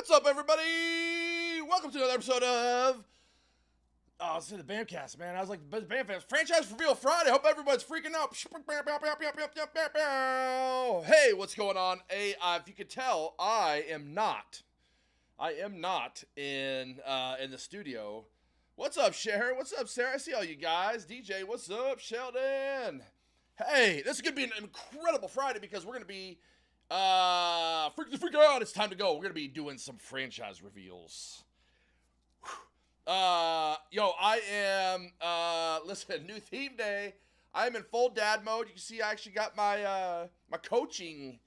What's up, everybody? Welcome to another episode of let's see the Bamcast, man. I was like, the Bamcast franchise reveal Friday. Hope everybody's freaking out. Hey, what's going on? Hey, if you could tell, I am not in the studio. What's up, Sharon? What's up, Sarah? I see all you guys. DJ, what's up, Sheldon? Hey, this is gonna be an incredible Friday because we're gonna be freak out. It's time to go. We're gonna be doing some franchise reveals. I am listen, new theme day. I am in full dad mode. You can see I actually got my my coaching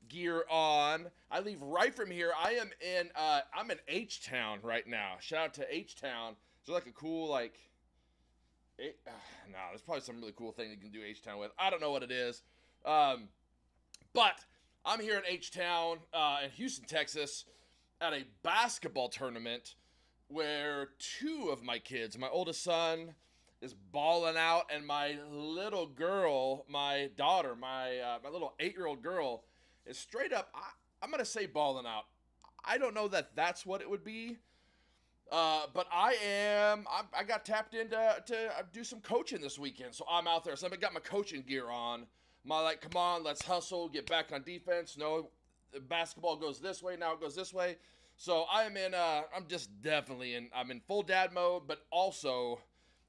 gear on. I leave right from here. I'm in H-Town right now. Shout out to H-Town. Is there like a cool there's probably some really cool thing you can do H-Town with. I don't know what it is. But I'm here in H-Town in Houston, Texas at a basketball tournament where two of my kids, my oldest son is balling out, and my little girl, my daughter, my little 8-year-old girl is straight up, I'm going to say balling out. I don't know that that's what it would be. But I got tapped in to do some coaching this weekend. So I'm out there. So I got my coaching gear on. Come on, let's hustle, get back on defense. No, basketball goes this way, now it goes this way. So I'm in full dad mode, but also,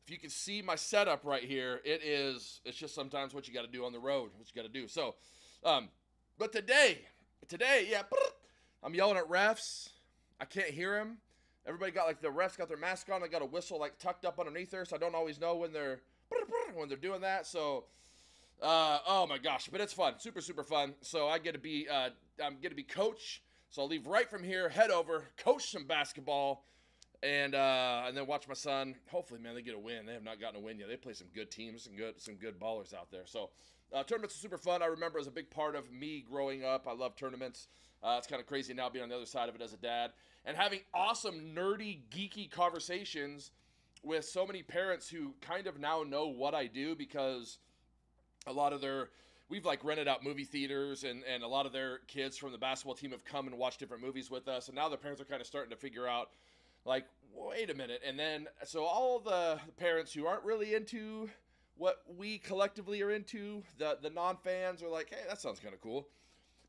if you can see my setup right here, it's just sometimes what you got to do on the road, what you got to do. So, but today, yeah, I'm yelling at refs. I can't hear them. Everybody got the refs got their mask on. They got a whistle tucked up underneath there, so I don't always know when they're doing that. So, oh my gosh, but it's fun, super super fun. So I'm gonna be coach. So I'll leave right from here, head over, coach some basketball, and then watch my son. Hopefully, man, they get a win. They have not gotten a win yet. They play some good teams, some good ballers out there. So tournaments are super fun. I remember it was a big part of me growing up. I love tournaments. It's kind of crazy now being on the other side of it as a dad and having awesome, nerdy, geeky conversations with so many parents who kind of now know what I do because a lot of we've rented out movie theaters and a lot of their kids from the basketball team have come and watched different movies with us. And now the parents are kind of starting to figure out, wait a minute. And then, so all the parents who aren't really into what we collectively are into, the non-fans are like, hey, that sounds kind of cool.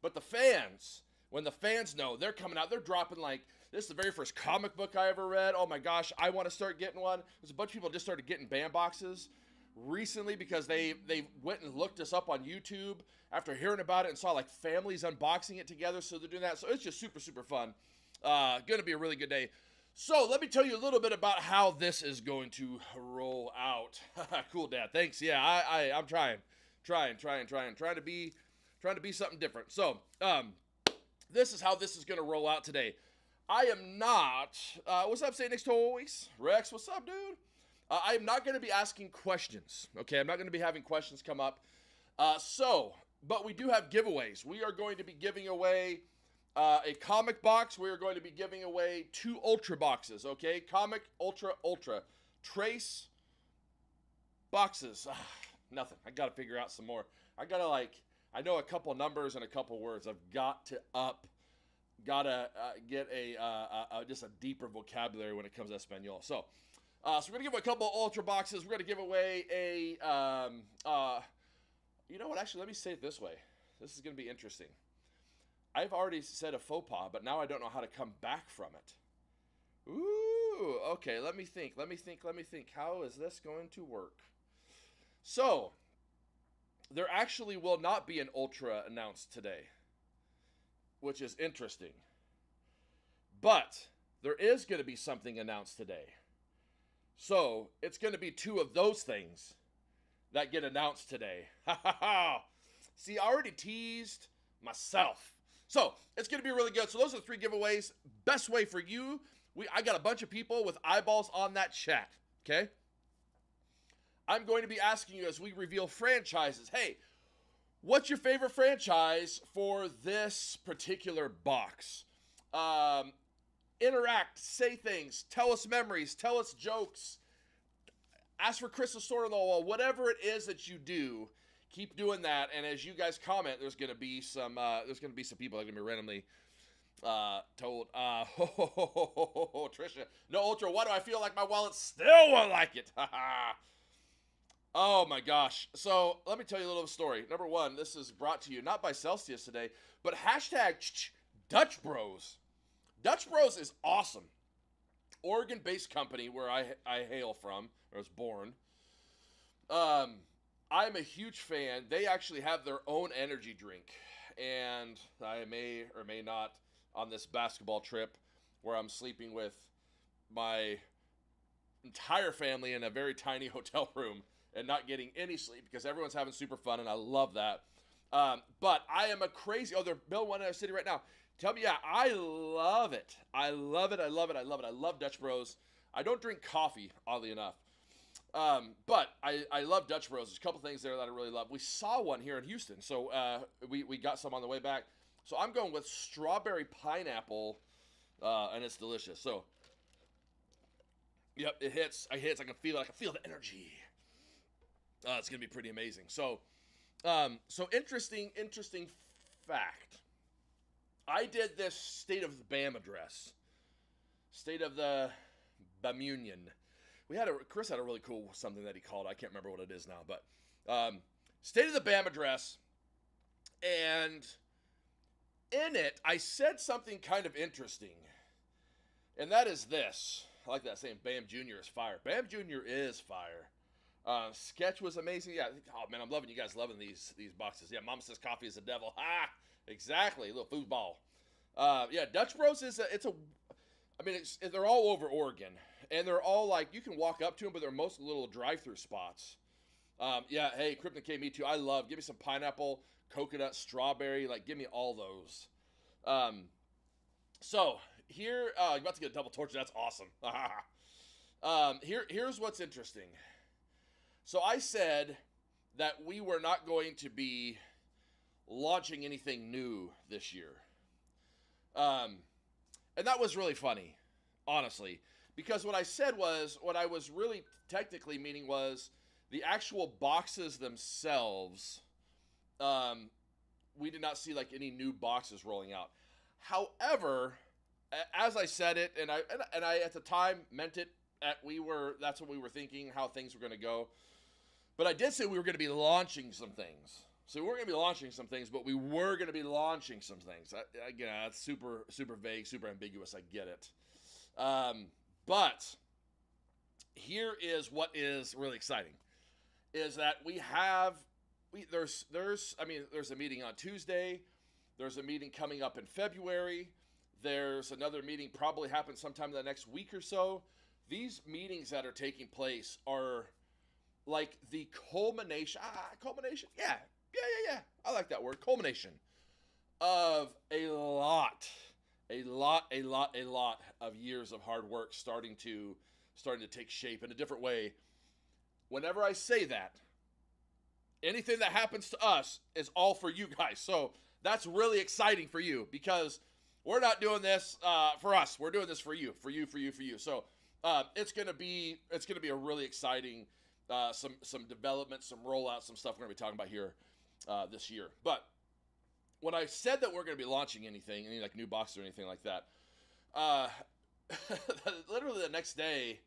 But the fans, when the fans know, they're coming out, they're dropping this is the very first comic book I ever read. Oh my gosh, I want to start getting one. There's a bunch of people just started getting band boxes recently because they went and looked us up on YouTube after hearing about it and saw families unboxing it together. So they're doing that. So it's just super, super fun. Going to be a really good day. So let me tell you a little bit about how this is going to roll out. Cool, Dad. Thanks. Yeah, I'm trying to be something different. So this is how this is going to roll out today. I am not. What's up, St. Nick's Toys? Rex, what's up, dude? I am not going to be asking questions, okay? I'm not going to be having questions come up. But we do have giveaways. We are going to be giving away a comic box. We are going to be giving away 2 Ultra boxes, okay? Comic Ultra. Trace boxes. Nothing. I got to figure out some more. I got to I know a couple numbers and a couple words. I've got to get just a deeper vocabulary when it comes to Espanol. So we're going to give away a couple of Ultra boxes. We're going to give away you know what? Actually, let me say it this way. This is going to be interesting. I've already said a faux pas, but now I don't know how to come back from it. Ooh, okay. Let me think. How is this going to work? So, there actually will not be an Ultra announced today, which is interesting. But there is going to be something announced today. So, it's going to be 2 of those things that get announced today. See, I already teased myself. So, it's going to be really good. So, those are the 3 giveaways. Best way for you. I got a bunch of people with eyeballs on that chat. Okay? I'm going to be asking you as we reveal franchises. Hey, what's your favorite franchise for this particular box? Interact, say things, tell us memories, tell us jokes, ask for Christmas sword on the wall, whatever it is that you do, keep doing that. And as you guys comment, there's going to be some people that are going to be randomly told, Trisha, no Ultra, why do I feel like my wallet still won't like it? Oh my gosh. So let me tell you a little story. Number one, this is brought to you not by Celsius today, but hashtag Dutch Bros. Dutch Bros is awesome. Oregon-based company where I hail from, or was born. I'm a huge fan. They actually have their own energy drink, and I may or may not on this basketball trip where I'm sleeping with my entire family in a very tiny hotel room and not getting any sleep because everyone's having super fun, and I love that. But I am a crazy. Oh, they're building one in our city right now. Tell me, yeah, I love it. I love it. I love it. I love it. I love Dutch Bros. I don't drink coffee, oddly enough. But I love Dutch Bros. There's a couple things there that I really love. We saw one here in Houston, so we got some on the way back. So I'm going with strawberry pineapple, and it's delicious. So, yep, it hits. I can feel it. I can feel the energy. It's gonna be pretty amazing. So, interesting fact. I did this State of the BAM address. State of the BAMunion. Chris had a really cool something that he called. I can't remember what it is now, but State of the BAM address. And in it, I said something kind of interesting. And that is this. I like that saying, Bam Jr. is fire. Bam Jr. is fire. Sketch was amazing. Yeah. Oh, man, I'm loving you guys loving these boxes. Yeah, Mama says coffee is the devil. Ha! Exactly. A little foosball. Yeah, Dutch Bros they're all over Oregon. And they're all like, you can walk up to them, but they're mostly little drive-through spots. Yeah, hey, Krypton K, me too. Give me some pineapple, coconut, strawberry. Like, give me all those. So, here, you're about to get a double torture. That's awesome. Here's what's interesting. So, I said that we were not going to be launching anything new this year. And that was really funny, honestly. Because what I said was, what I was really technically meaning was the actual boxes themselves, we did not see like any new boxes rolling out. However, as I said it, and I at the time meant it, that's what we were thinking, how things were going to go. But I did say we were going to be launching some things. So we weren't going to be launching some things, but we were going to be launching some things. Again, that's super, super vague, super ambiguous. I get it. But here is what is really exciting, is that there's a meeting on Tuesday. There's a meeting coming up in February. There's another meeting probably happens sometime in the next week or so. These meetings that are taking place are like the culmination. Yeah. I like that word, culmination of a lot of years of hard work starting to take shape in a different way. Whenever I say that, anything that happens to us is all for you guys. So that's really exciting for you, because we're not doing this for us. We're doing this for you. So it's gonna be a really exciting some development, some rollout, some stuff we're gonna be talking about here this year. But when I said that we're going to be launching any like new boxes or anything like that, literally the next day,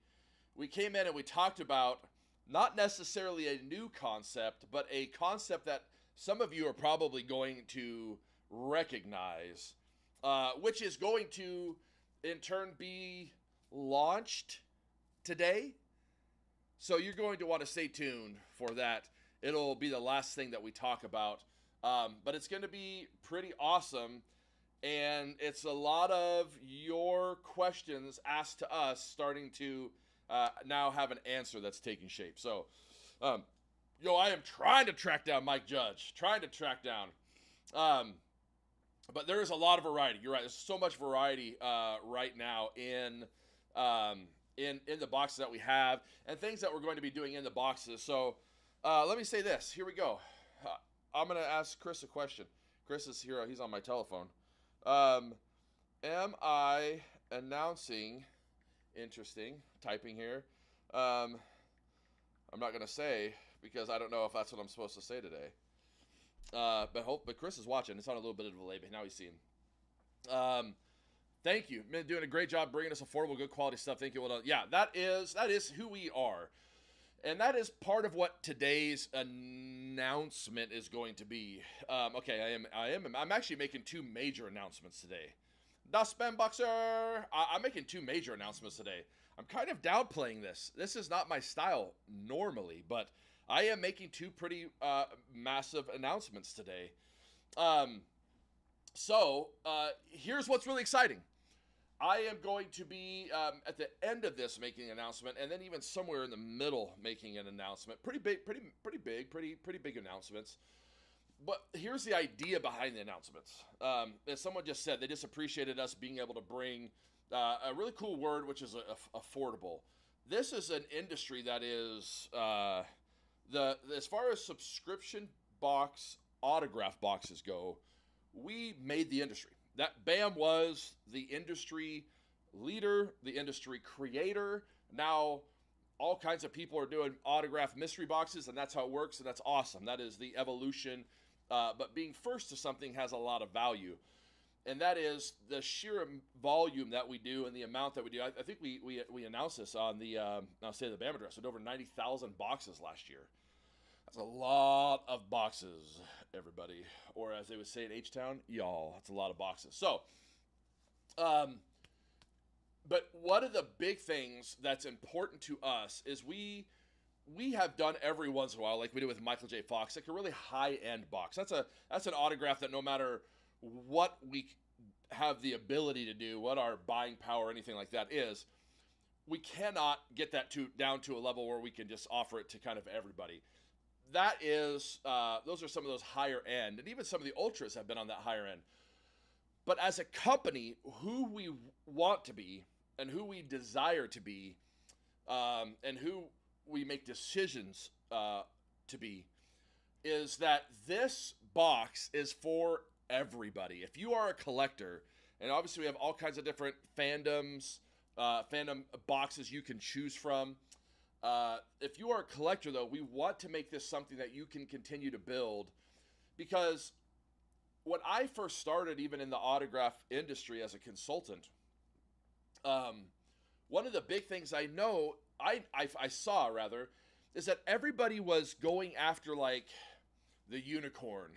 we came in and we talked about not necessarily a new concept, but a concept that some of you are probably going to recognize, which is going to, in turn, be launched today. So you're going to want to stay tuned for that. It'll be the last thing that we talk about. But it's going to be pretty awesome, and it's a lot of your questions asked to us starting to now have an answer that's taking shape. So, I am trying to track down Mike Judge, but there is a lot of variety. You're right. There's so much variety right now in the boxes that we have and things that we're going to be doing in the boxes. So let me say this. Here we go. I'm going to ask Chris a question. Chris is here. He's on my telephone. Am I announcing, interesting, typing here. I'm not going to say because I don't know if that's what I'm supposed to say today. But Chris is watching. It's on a little bit of a delay, but now he's seeing. Thank you. Been doing a great job bringing us affordable, good quality stuff. Thank you. Well done. Yeah, that is who we are. And that is part of what today's announcement is going to be. Okay, I'm actually making two major announcements today. Das Spam Boxer! I'm making two major announcements today. I'm kind of downplaying this. This is not my style normally, but I am making two pretty massive announcements today. Here's what's really exciting. I am going to be at the end of this making an announcement, and then even somewhere in the middle making an announcement. Pretty big announcements. But here's the idea behind the announcements. As someone just said, they just appreciated us being able to bring a really cool word, which is affordable. This is an industry that is as far as subscription box autograph boxes go, we made the industry. That BAM was the industry leader, the industry creator. Now all kinds of people are doing autograph mystery boxes, and that's how it works, and that's awesome. That is the evolution. But being first to something has a lot of value, and that is the sheer volume that we do and the amount that we do. I think we announced this on the I'll say the BAM address. We did over 90,000 boxes last year. That's a lot of boxes, everybody. Or as they would say in H-Town, y'all. That's a lot of boxes. So, but one of the big things that's important to us is we have done every once in a while, like we did with Michael J. Fox, like a really high-end box. That's an autograph that no matter what we have the ability to do, what our buying power or anything like that is, we cannot get that down to a level where we can just offer it to kind of everybody. That is, those are some of those higher end, and even some of the ultras have been on that higher end. But as a company, who we want to be and who we desire to be, and who we make decisions to be, is that this box is for everybody. If you are a collector, and obviously we have all kinds of different fandom boxes you can choose from. If you are a collector, though, we want to make this something that you can continue to build, because when I first started, even in the autograph industry as a consultant, one of the big things I saw is that everybody was going after like the unicorn,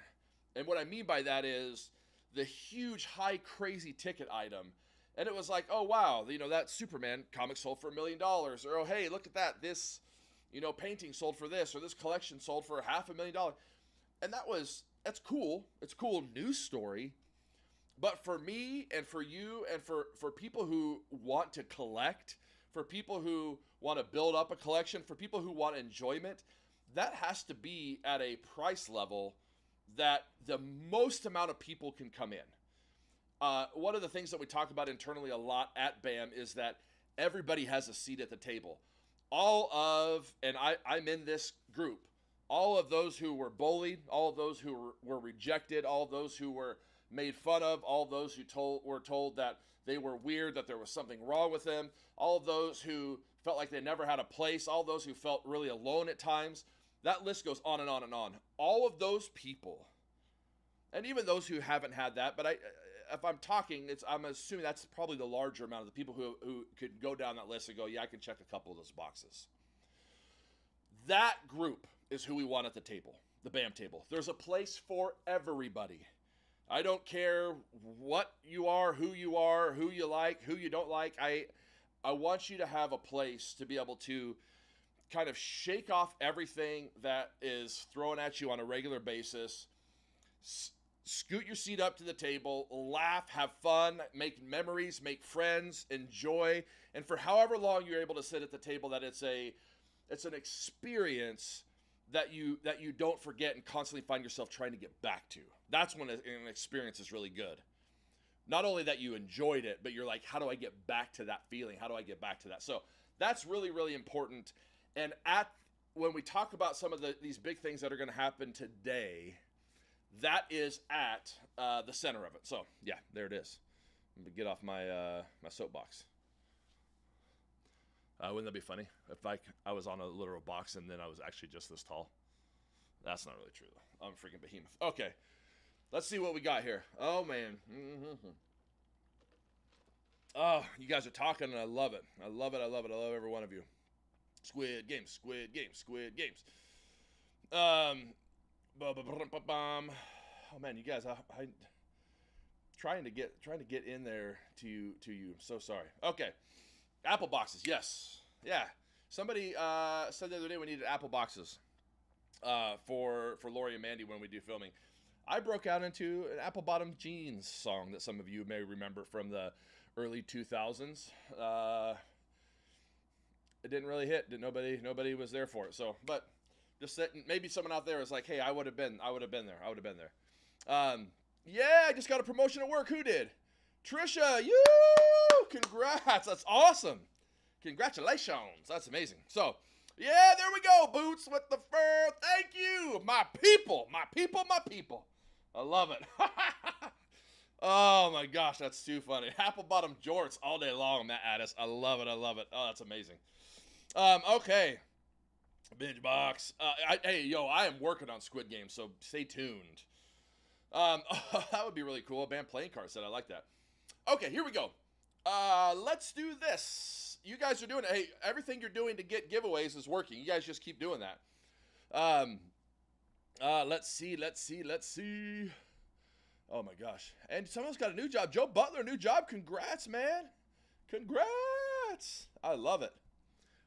and what I mean by that is the huge, high, crazy ticket item. And it was like, oh, wow, that Superman comic sold for $1 million. Or, oh, hey, look at that. This, painting sold for this, or this collection sold for $500,000. And that's cool. It's a cool news story. But for me and for you and for people who want to collect, for people who want to build up a collection, for people who want enjoyment, that has to be at a price level that the most amount of people can come in. One of the things that we talk about internally a lot at BAM is that everybody has a seat at the table. And I'm in this group, all of those who were bullied, all of those who were rejected, all of those who were made fun of, all of those who were told that they were weird, that there was something wrong with them, all of those who felt like they never had a place, all those who felt really alone at times. That list goes on and on and on. All of those people, and even those who haven't had that, but if I'm talking, I'm assuming that's probably the larger amount of the people who could go down that list and go, yeah, I can check a couple of those boxes. That group is who we want at the table, the BAM table. There's a place for everybody. I don't care what you are, who you like, who you don't like. I want you to have a place to be able to kind of shake off everything that is thrown at you on a regular basis. Scoot your seat up to the table, laugh, have fun, make memories, make friends, enjoy, and for however long you're able to sit at the table, that it's an experience that you don't forget and constantly find yourself trying to get back to. That's when an experience is really good. Not only that you enjoyed it, but you're like, how do I get back to that feeling? How do I get back to that? So that's really, really important. And when we talk about some of these big things that are going to happen today, that is at the center of it. So yeah, there it is. I'm gonna get off my my soapbox. Wouldn't that be funny if I was on a literal box and then I was actually just this tall? That's not really true though. I'm a freaking behemoth. Okay, let's see what we got here. Oh man. Oh, you guys are talking, and I love it. I love it. I love it. I love every one of you. Squid Games, Squid Games, Squid Games. Um, oh man, you guys, I trying to get in there to you. I'm so sorry. Okay, Apple boxes. Yes, yeah. Somebody said the other day we needed Apple boxes for Lori and Mandy when we do filming. I broke out into an Apple Bottom Jeans song that some of you may remember from the early 2000s. It didn't really hit. Nobody was there for it. So, but just that maybe someone out there is like, hey, I would have been there. Yeah, I just got a promotion at work. Who did? Trisha, you! Congrats. That's awesome. Congratulations. That's amazing. So, yeah, there we go. Boots with the fur. Thank you. My people. I love it. Oh my gosh, that's too funny. Apple bottom jorts all day long, Matt Addis. I love it. Oh, that's amazing. Okay. Binge box. Hey, I am working on Squid Game, so stay tuned. That would be really cool. A band playing card set. I like that. Okay, here we go. Let's do this. You guys are doing it. Hey, everything you're doing to get giveaways is working. You guys just keep doing that. Let's see. Oh my gosh. And someone's got a new job. Joe Butler, new job. Congrats, man. Congrats. I love it.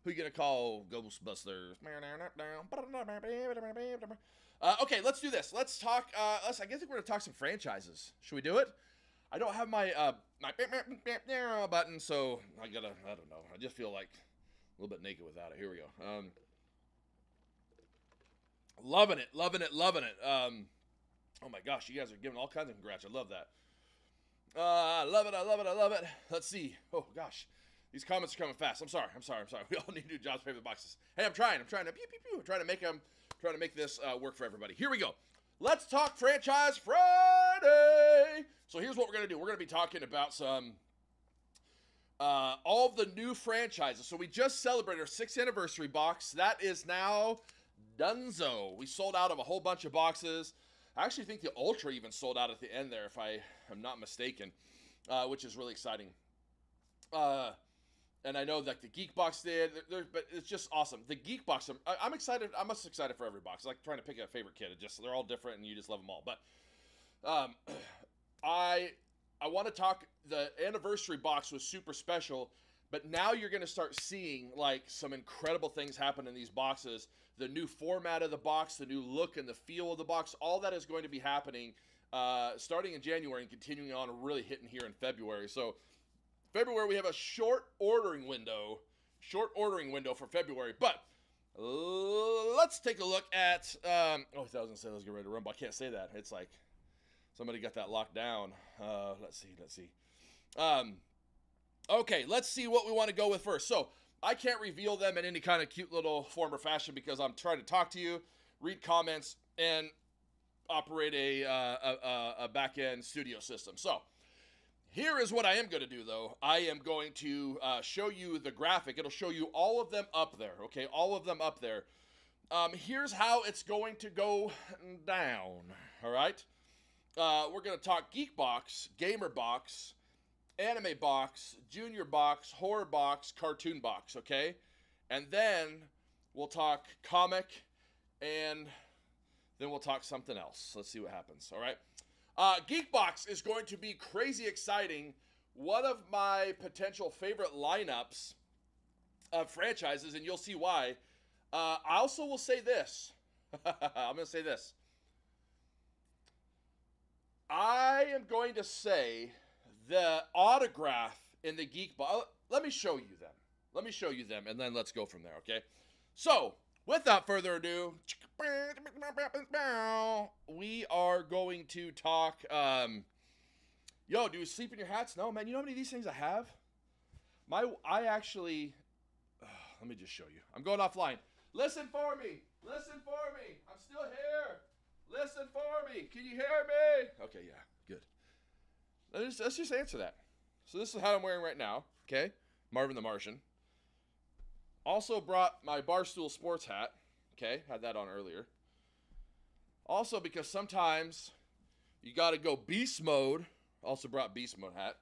Who you gonna call Ghostbusters? Okay, let's do this. Let's talk. I guess we're gonna talk some franchises. Should we do it? I don't have my button, so I don't know. I just feel like a little bit naked without it. Here we go. Loving it. Oh my gosh, you guys are giving all kinds of congrats. I love that. I love it. Let's see. Oh gosh. These comments are coming fast. I'm sorry. We all need new jobs to pay for the boxes. Hey, I'm trying to pew, I'm trying to make this work for everybody. Here we go. Let's talk Franchise Friday. So here's what we're gonna do. We're gonna be talking about some all of the new franchises. So we just celebrated our 6th anniversary box. That is now donezo. We sold out of a whole bunch of boxes. I actually think the Ultra even sold out at the end there, if I am not mistaken, which is really exciting. And I know that the Geek Box did, but it's just awesome. The Geek Box, I'm excited. I'm most excited for every box. It's like trying to pick a favorite kid. They're all different, and you just love them all. But I want to talk. The anniversary box was super special, but now you're going to start seeing like some incredible things happen in these boxes. The new format of the box, the new look and the feel of the box, all that is going to be happening starting in January and continuing on and really hitting here in February. So February, we have a short ordering window for February. But let's take a look at, I was going to say let's get ready to rumble. I can't say that. It's like somebody got that locked down. Let's see. Okay, let's see what we want to go with first. So I can't reveal them in any kind of cute little form or fashion because I'm trying to talk to you, read comments, and operate a back-end studio system. So here is what I am going to do, though. I am going to show you the graphic. It'll show you all of them up there, okay? All of them up there. Here's how it's going to go down, all right? We're going to talk Geek Box, Gamer Box, Anime Box, Junior Box, Horror Box, Cartoon Box, okay? And then we'll talk comic, and then we'll talk something else. Let's see what happens, all right? Geek Box is going to be crazy exciting. One of my potential favorite lineups of franchises, and you'll see why. I also will say this. I'm going to say this. I am going to say the autograph in the Geek Box. Let me show you them. And then let's go from there, okay? So, without further ado, we are going to talk, yo, do you sleep in your hats? No, man, you know how many of these things I have? I actually, let me just show you. I'm going offline. Listen for me. I'm still here. Listen for me. Can you hear me? Okay, yeah, good. Let's just answer that. So this is how I'm wearing right now, okay? Marvin the Martian. Also brought my Barstool Sports hat. Okay, had that on earlier. Also, because sometimes you got to go beast mode. Also brought beast mode hat.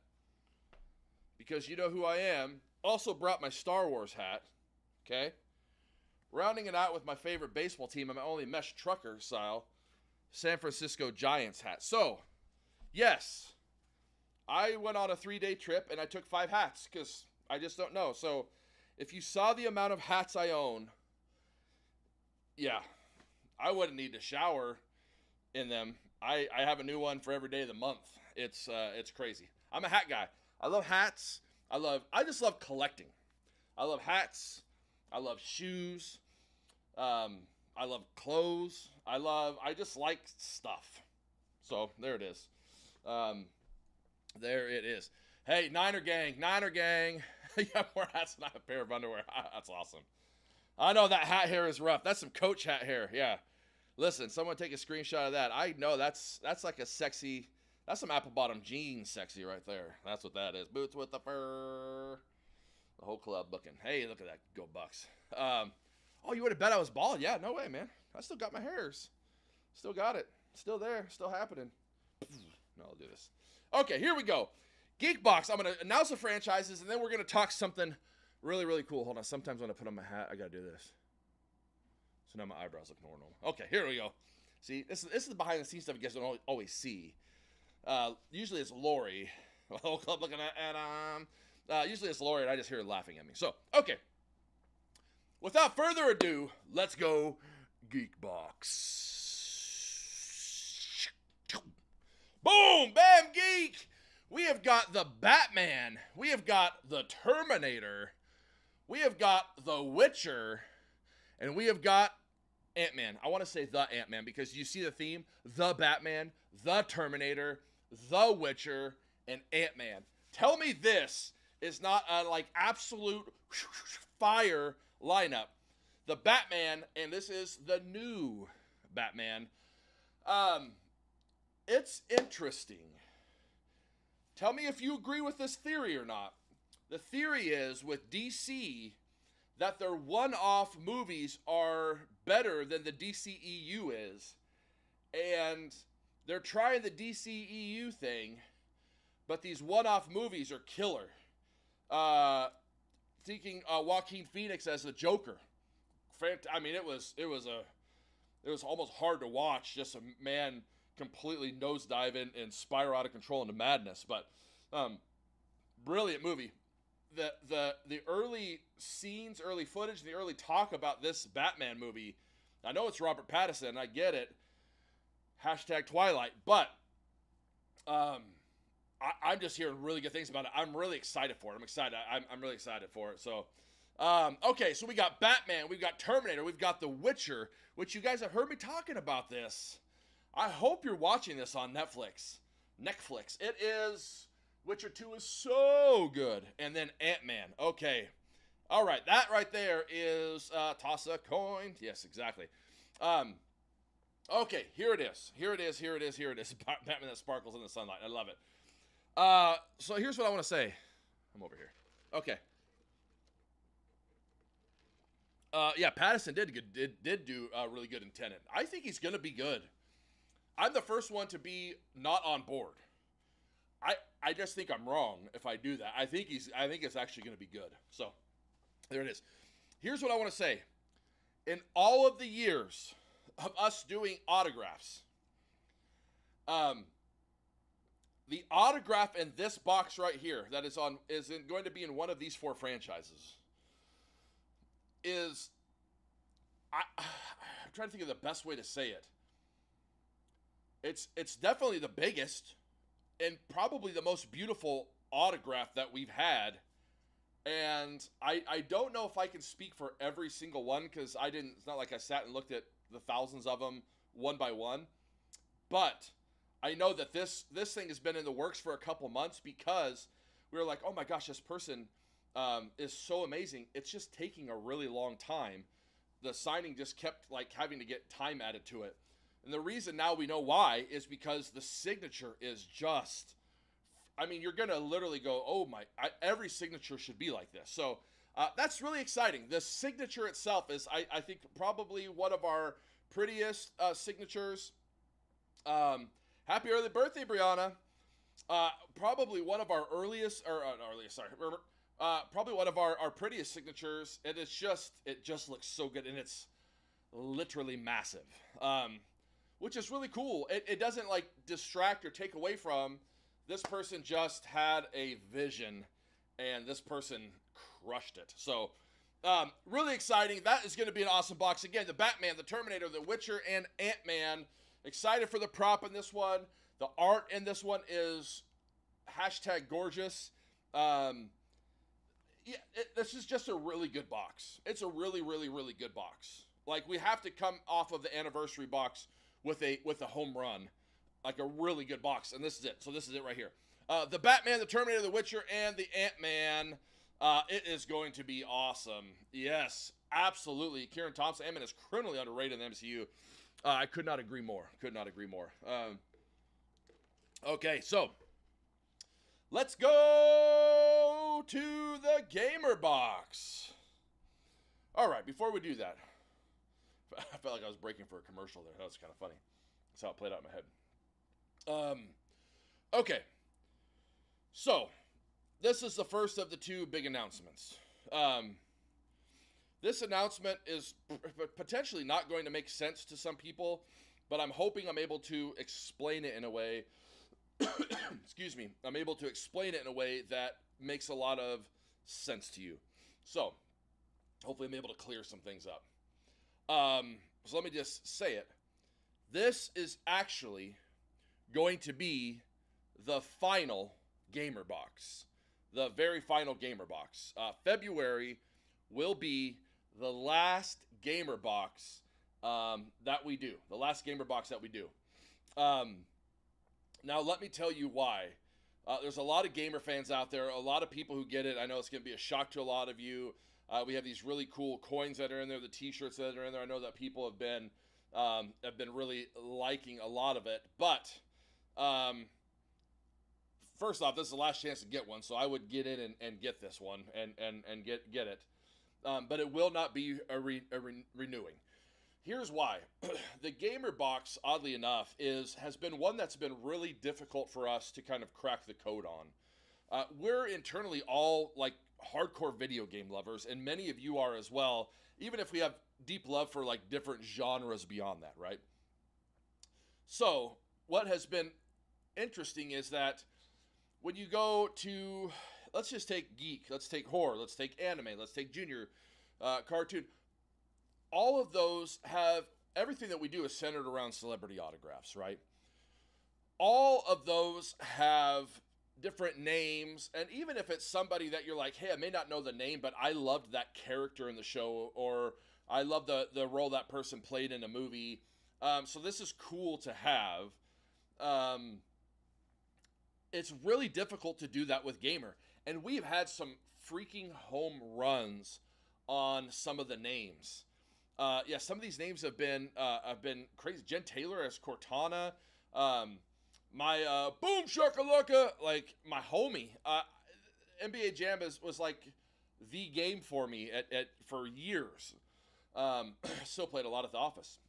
because you know who I am. Also brought my Star Wars hat, okay? Rounding it out with my favorite baseball team, and my only mesh trucker style, San Francisco Giants hat. So, yes, I went on a 3-day trip, and I took 5 hats, because I just don't know. So, if you saw the amount of hats I own, yeah, I wouldn't need to shower in them. I have a new one for every day of the month. It's crazy. I'm a hat guy. I love hats. I just love collecting. I love hats. I love shoes. I love clothes. I just like stuff. So there it is. There it is. Hey, Niner gang. You have more hats than I have a pair of underwear. That's awesome. I know that hat hair is rough. That's some coach hat hair. Yeah. Listen, someone take a screenshot of that. I know that's like a sexy, that's some apple bottom jeans sexy right there. That's what that is. Boots with the fur. The whole club looking. Hey, look at that. Go Bucks. Oh, you would have bet I was bald? Yeah, no way, man. I still got my hairs. Still got it. Still there. Still happening. No, I'll do this. Okay, here we go. Geekbox. I'm going to announce the franchises, and then we're going to talk something really, really cool. Hold on. Sometimes when I put on my hat, I got to do this. So now my eyebrows look more normal. Okay, here we go. See, this is the behind-the-scenes stuff you guys don't always see. Usually it's Lori. The whole club looking at usually it's Lori, and I just hear her laughing at me. So, okay. Without further ado, let's go Geekbox. Boom! Bam! Geek! We have got the Batman. We have got the Terminator. We have got the Witcher. And we have got Ant-Man. I want to say the Ant-Man because you see the theme. The Batman, the Terminator, the Witcher, and Ant-Man. Tell me this is not a absolute fire lineup. The Batman, and this is the new Batman. It's interesting. Tell me if you agree with this theory or not. The theory is with DC that their one-off movies are better than the DCEU is. And they're trying the DCEU thing, but these one-off movies are killer. Thinking Joaquin Phoenix as the Joker. I mean, it was almost hard to watch, just a man completely nosediving and spiral out of control into madness. But brilliant movie. The early scenes, early footage, the early talk about this Batman movie, I know it's Robert Pattinson, I get it. Hashtag Twilight, but I'm just hearing really good things about it. I'm really excited for it. I'm really excited for it. So, okay, so we got Batman, we've got Terminator, we've got The Witcher, which you guys have heard me talking about this. I hope you're watching this on Netflix. It is... Witcher 2 is so good. And then Ant-Man. Okay. All right. That right there is toss a coin. Yes, exactly. Okay. Here it is. Batman that sparkles in the sunlight. I love it. So here's what I want to say. I'm over here. Okay. Yeah, Pattinson did do really good in Tenet. I think he's going to be good. I'm the first one to be not on board. I just think I'm wrong if I do that. I think it's actually going to be good. So, there it is. Here's what I want to say. In all of the years of us doing autographs, the autograph in this box right here that is going to be in one of these 4 franchises is I'm trying to think of the best way to say it. It's definitely the biggest and probably the most beautiful autograph that we've had. And I don't know if I can speak for every single one because it's not like I sat and looked at the thousands of them one by one. But I know that this thing has been in the works for a couple months because we were like, oh my gosh, this person is so amazing. It's just taking a really long time. The signing just kept having to get time added to it. And the reason now we know why is because the signature is just, I mean, you're going to literally go, oh my, every signature should be like this. So that's really exciting. The signature itself is, I think, probably one of our prettiest signatures. Happy early birthday, Brianna. Probably one of our earliest, or earliest, sorry, probably one of our prettiest signatures. And it just looks so good, and it's literally massive, which is really cool. It doesn't like distract or take away from. This person just had a vision, and this person crushed it. So, really exciting. That is going to be an awesome box. Again, the Batman, the Terminator, the Witcher, and Ant-Man. Excited for the prop in this one. The art in this one is #gorgeous. This is just a really good box. It's a really, really, really good box. Like, we have to come off of the anniversary box with a home run, like a really good box, and this is it. So this is it right here. The Batman, the Terminator, the Witcher, and the Ant-Man. It is going to be awesome. Yes, absolutely. Kieran Thompson, Ant-Man is criminally underrated in the MCU. I could not agree more. Okay, so let's go to the Gamer Box. All right, before we do that, I felt like I was breaking for a commercial there. That was kind of funny. That's how it played out in my head. Okay, so this is the first of the two big announcements. This announcement is potentially not going to make sense to some people, but I'm hoping I'm able to explain it in a way. Excuse me. I'm able to explain it in a way that makes a lot of sense to you. So, hopefully I'm able to clear some things up. So let me just say it. This is actually going to be the final Gamer Box. The very final Gamer Box. February will be the last Gamer Box that we do. The last Gamer Box that we do. Now, let me tell you why. There's a lot of gamer fans out there, a lot of people who get it. I know it's going to be a shock to a lot of you. We have these really cool coins that are in there, the t-shirts that are in there. I know that people have been really liking a lot of it. But first off, this is the last chance to get one, so I would get in and get this one and get it. But it will not be a renewing. Here's why. The Gamer Box, oddly enough, has been one that's been really difficult for us to kind of crack the code on. We're internally all like hardcore video game lovers, and many of you are as well, even if we have deep love for like different genres beyond that, right? So what has been interesting is that when you go to, let's just take geek, let's take horror, let's take anime, let's take junior cartoon. All of those have, everything that we do is centered around celebrity autographs, right? All of those have different names, and even if it's somebody that you're like, hey, I may not know the name, but I loved that character in the show, or I love the role that person played in a movie. So this is cool to have. It's really difficult to do that with Gamer, and we've had some freaking home runs on some of the names. Yeah, some of these names have been crazy. Jen Taylor as Cortana. My Boom Shakalaka, like my homie. NBA Jam was like the game for me for years. Still played a lot at the office.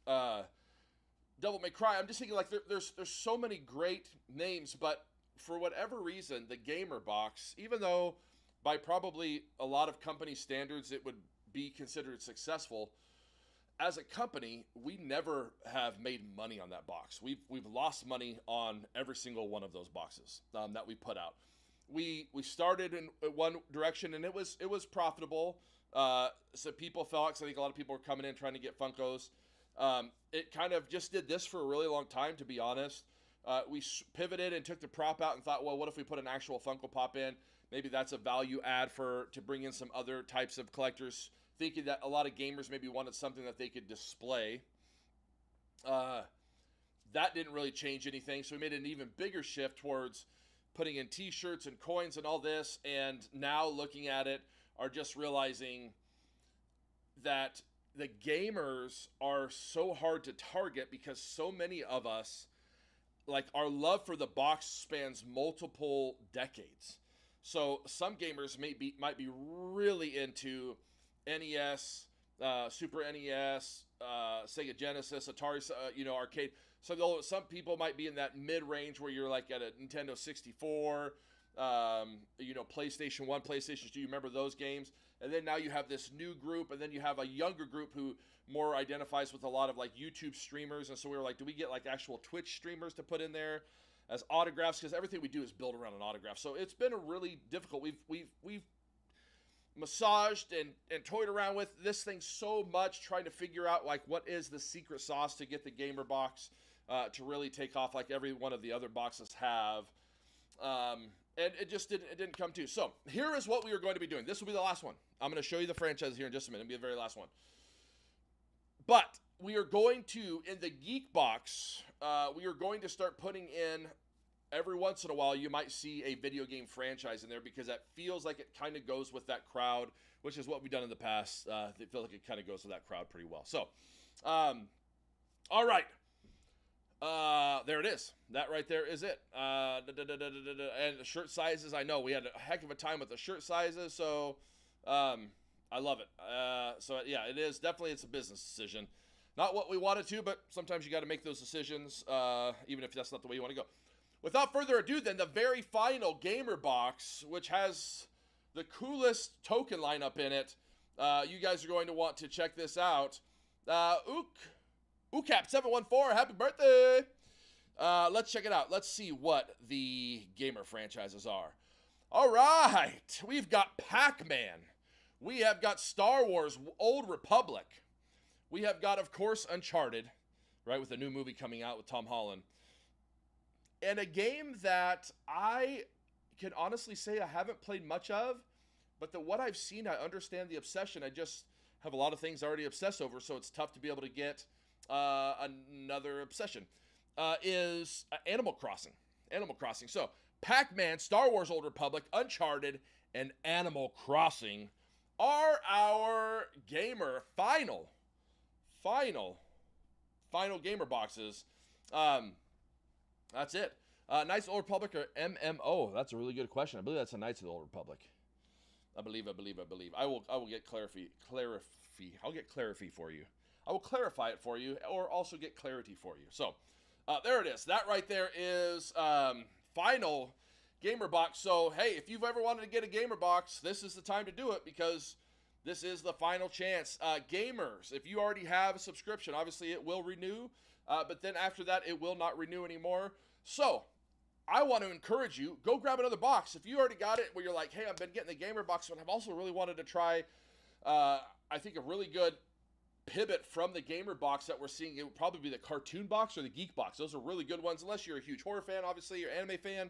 Devil May Cry. I'm just thinking like there's so many great names, but for whatever reason, the Gamer Box, even though by probably a lot of company standards it would be considered successful, as a company, we never have made money on that box. We've lost money on every single one of those boxes that we put out. We started in one direction and it was profitable. So people felt, because I think a lot of people were coming in trying to get Funkos. It kind of just did this for a really long time, to be honest. We pivoted and took the prop out and thought, well, what if we put an actual Funko Pop in? Maybe that's a value add to bring in some other types of collectors, thinking that a lot of gamers maybe wanted something that they could display. That didn't really change anything, so we made an even bigger shift towards putting in t-shirts and coins and all this, and now looking at it are just realizing that the gamers are so hard to target because so many of us, like, our love for the box spans multiple decades. So some gamers might be really into NES, Super NES, Sega Genesis, Atari, arcade. So some people might be in that mid-range where you're like at a Nintendo 64, PlayStation 1, PlayStation 2. You remember those games? And then now you have this new group, and then you have a younger group who more identifies with a lot of like YouTube streamers. And so we were like, do we get like actual Twitch streamers to put in there as autographs? Because everything we do is built around an autograph. So it's been a really difficult. We've massaged and toyed around with this thing so much, trying to figure out like what is the secret sauce to get the gamer box to really take off like every one of the other boxes have. And it just didn't come to. So here is what we are going to be doing. This will be the last one. I'm going to show you the franchise here in just a minute. It'll be the very last one. But we are going to, in the Geek Box, we are going to start putting in, every once in a while, you might see a video game franchise in there because that feels like it kind of goes with that crowd, which is what we've done in the past. It feels like it kind of goes with that crowd pretty well. So, all right. There it is. That right there is it. And the shirt sizes, I know we had a heck of a time with the shirt sizes, so I love it. So yeah, it is definitely, it's a business decision. Not what we wanted to, but sometimes you got to make those decisions, even if that's not the way you want to go. Without further ado, then, the very final Gamer Box, which has the coolest token lineup in it. You guys are going to want to check this out. Ucap714, happy birthday! Let's check it out. Let's see what the gamer franchises are. All right, we've got Pac-Man. We have got Star Wars Old Republic. We have got, of course, Uncharted, right, with a new movie coming out with Tom Holland. And a game that I can honestly say I haven't played much of, but what I've seen, I understand the obsession. I just have a lot of things I already obsess over, so it's tough to be able to get another obsession, is Animal Crossing. Animal Crossing. So, Pac-Man, Star Wars Old Republic, Uncharted, and Animal Crossing are our gamer final gamer boxes. That's it. Knights of the Old Republic or MMO? That's a really good question. I believe that's a Knights of the Old Republic. I believe. I will get clarity. I'll get clarity for you. I will clarify it for you, or also get clarity for you. So, there it is. That right there is final gamer box. So, hey, if you've ever wanted to get a gamer box, this is the time to do it because this is the final chance. Gamers, if you already have a subscription, obviously it will renew. But then after that, it will not renew anymore. So, I want to encourage you, go grab another box. If you already got it, where you're like, hey, I've been getting the gamer box, but I've also really wanted to try, I think a really good pivot from the gamer box that we're seeing, it would probably be the cartoon box or the geek box. Those are really good ones, unless you're a huge horror fan, obviously, you're an anime fan.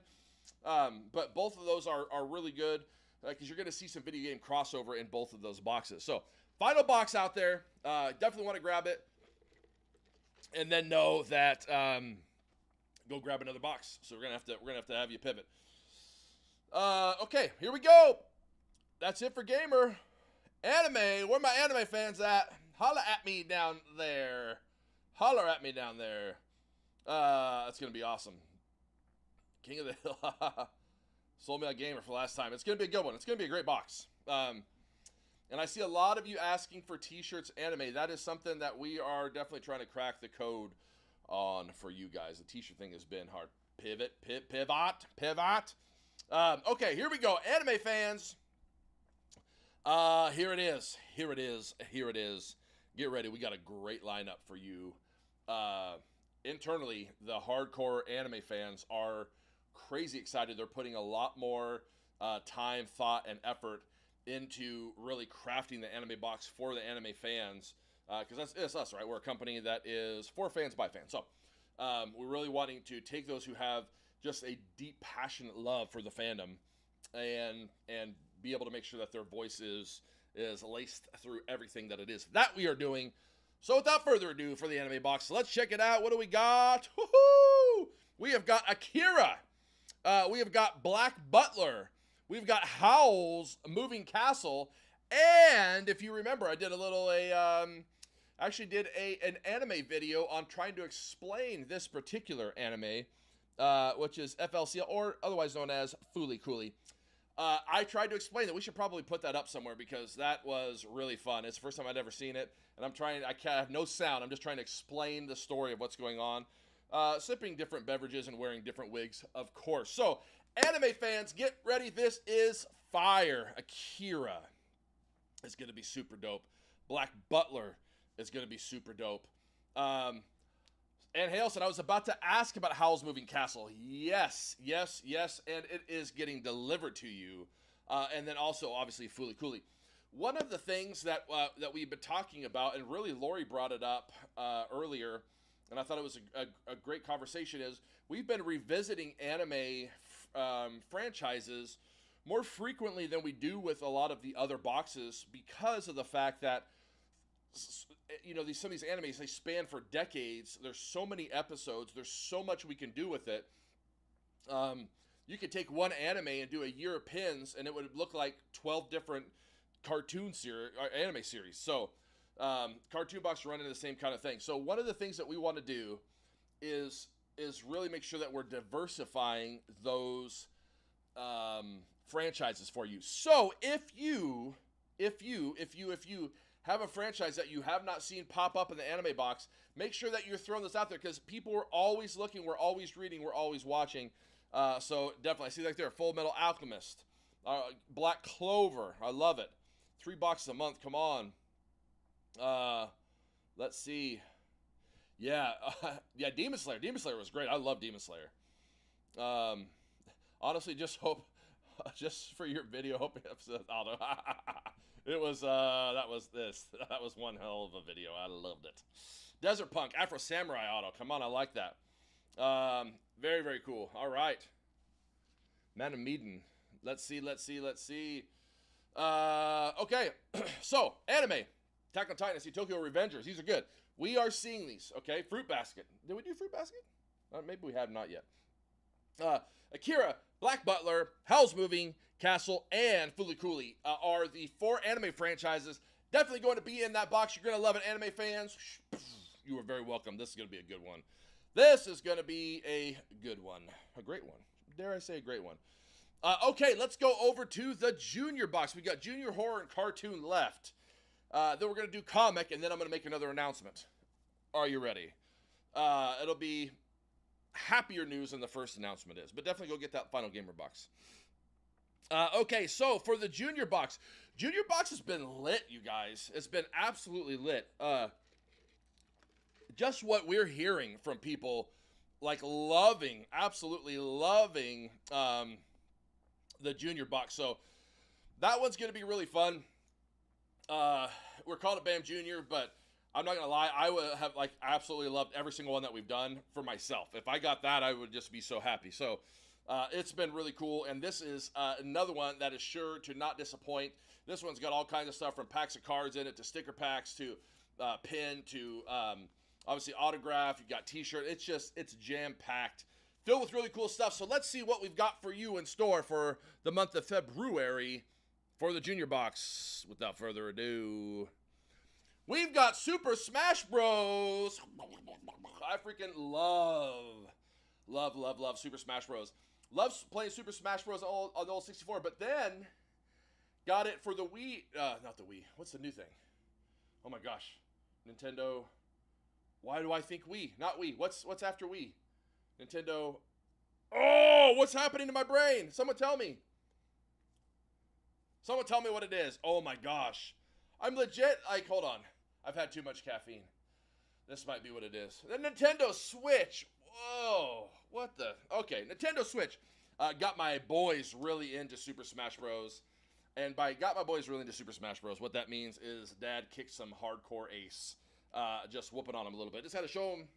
But both of those are really good, because you're going to see some video game crossover in both of those boxes. So, final box out there. Definitely want to grab it. And then know that go grab another box. So we're gonna have to have you pivot. Okay, here we go. That's it for gamer. Anime. Where my anime fans at? Holla at me down there. Holler at me down there. That's gonna be awesome. King of the Hill. Sold me a gamer for last time. It's gonna be a good one. It's gonna be a great box. And I see a lot of you asking for t-shirts anime. That is something that we are definitely trying to crack the code on for you guys. The t-shirt thing has been hard. Pivot. Okay, here we go. Anime fans. Here it is. Get ready. We got a great lineup for you. Internally, the hardcore anime fans are crazy excited. They're putting a lot more time, thought, and effort into really crafting the anime box for the anime fans, because that's us, right? We're a company that is for fans by fans. So we're really wanting to take those who have just a deep, passionate love for the fandom and be able to make sure that their voice is laced through everything that it is that we are doing. So without further ado, for the anime box, let's check it out. What do we got? Woohoo! We have got Akira. We have got Black Butler. We've got Howl's Moving Castle, and if you remember, I did an anime video on trying to explain this particular anime, which is FLCL, or otherwise known as Fooly Cooly. I tried to explain that. We should probably put that up somewhere because that was really fun. It's the first time I'd ever seen it, and I have no sound. I'm just trying to explain the story of what's going on. Sipping different beverages and wearing different wigs, of course. So, anime fans, get ready. This is fire. Akira is going to be super dope. Black Butler is going to be super dope. And Haleson, I was about to ask about Howl's Moving Castle. Yes, and it is getting delivered to you. And then also, obviously, Fooly Cooly. One of the things that we've been talking about, and really Lori brought it up earlier, and I thought it was a great conversation, is we've been revisiting anime franchises more frequently than we do with a lot of the other boxes because of the fact that some of these animes, they span for decades. There's so many episodes. There's so much we can do with it. You could take one anime and do a year of pins, and it would look like 12 different cartoon series or anime series. So, Cartoon Box run into the same kind of thing. So, one of the things that we want to do is really make sure that we're diversifying those franchises for you. So, if you have a franchise that you have not seen pop up in the anime box, make sure that you're throwing this out there because people are always looking, we're always reading, we're always watching. So definitely, I see like there, Full Metal Alchemist, Black Clover, I love it. 3 boxes a month, come on. Let's see. Yeah, Demon Slayer. Demon Slayer was great. I love Demon Slayer. Honestly, just for your video, hope episode, Aldo. It was, that was one hell of a video. I loved it. Desert Punk, Afro Samurai Auto. Come on, I like that. Very, very cool. All right. Man of Medan. Let's see. Okay. So, anime. Attack on Titan, I see Tokyo Revengers. These are good. We are seeing these, okay? Fruit Basket. Did we do Fruit Basket? Maybe we have not yet. Akira, Black Butler, Howl's Moving Castle, and Fooly Cooly are the 4 anime franchises. Definitely going to be in that box. You're going to love it, anime fans. You are very welcome. This is going to be a good one. This is going to be a good one. A great one. Dare I say a great one. Okay, let's go over to the junior box. We got junior horror and cartoon left. Then we're going to do comic, and then I'm going to make another announcement. Are you ready? It'll be happier news than the first announcement is, but definitely go get that Final Gamer box. Okay, so for the junior box has been lit, you guys. It's been absolutely lit. Just what we're hearing from people, like absolutely loving the junior box. So that one's going to be really fun. We're calling it BAM Junior, but I'm not going to lie, I would have absolutely loved every single one that we've done for myself. If I got that, I would just be so happy. So it's been really cool, and this is another one that is sure to not disappoint. This one's got all kinds of stuff from packs of cards in it to sticker packs to pin to obviously autograph. You've got t-shirt. It's jam-packed, filled with really cool stuff. So let's see what we've got for you in store for the month of February for the junior box. Without further ado, we've got Super Smash Bros. I freaking love Super Smash Bros. Loves playing Super Smash Bros. On the old 64, but then got it for the Wii. Not the Wii. What's the new thing? Oh my gosh. Nintendo. Why do I think Wii? Not Wii. What's after Wii? Nintendo. Oh, what's happening to my brain? Someone tell me. Someone tell me what it is. Oh my gosh. I'm legit, hold on. I've had too much caffeine. This might be what it is. The Nintendo Switch. Whoa. What the? Okay, Nintendo Switch. Got my boys really into Super Smash Bros. And by got my boys really into Super Smash Bros., what that means is Dad kicked some hardcore ace. Just whooping on him a little bit. Just had to show him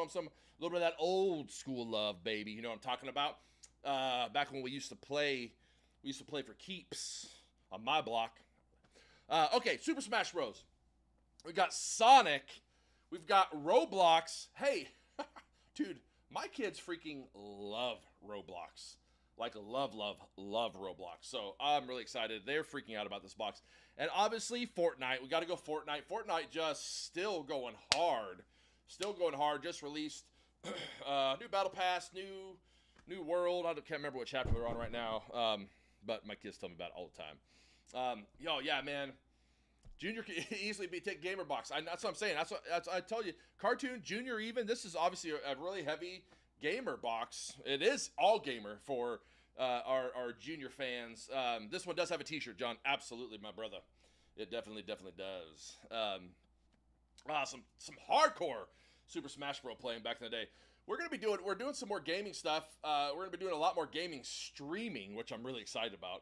some, a little bit of that old school love, baby. You know what I'm talking about? Back when we used to play for keeps on my block. Okay, Super Smash Bros. We got Sonic. We've got Roblox. Hey, dude, my kids freaking love Roblox. Love Roblox. So I'm really excited. They're freaking out about this box. And obviously, Fortnite. We got to go Fortnite. Fortnite just still going hard. Just released new battle pass, new world. I can't remember what chapter we're on right now. but my kids tell me about it all the time. Yeah, man. Junior can easily be take gamer box. That's what I'm saying. That's I tell you. Cartoon, Junior, even this is obviously a really heavy gamer box. It is all gamer for our Junior fans. This one does have a T-shirt, John. Absolutely, my brother. It definitely does. Some hardcore Super Smash Bros. Playing back in the day. We're doing some more gaming stuff. We're gonna be doing a lot more gaming streaming, which I'm really excited about.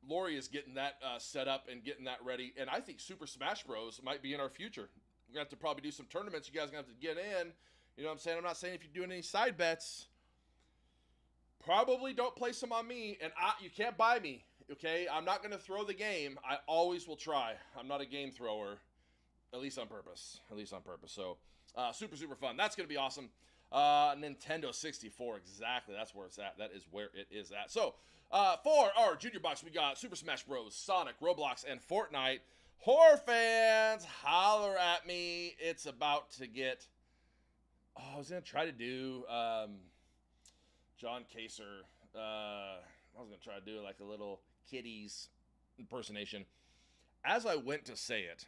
Lori is getting that set up and getting that ready, and I think Super Smash Bros. Might be in our future. We're gonna have to probably do some tournaments. You guys are gonna have to get in. You know what I'm saying? I'm not saying if you're doing any side bets, probably don't place them on me, and you can't buy me. Okay, I'm not gonna throw the game. I always will try. I'm not a game thrower, at least on purpose. So, super fun. That's gonna be awesome. Nintendo 64, exactly. That's where it's at. That is where it is at. So, for our junior box, we got Super Smash Bros., Sonic, Roblox, and Fortnite. Horror fans, holler at me. It's about to get... I was going to try to do John Kaser. I was going to try to do like a little Kitties impersonation. As I went to say it,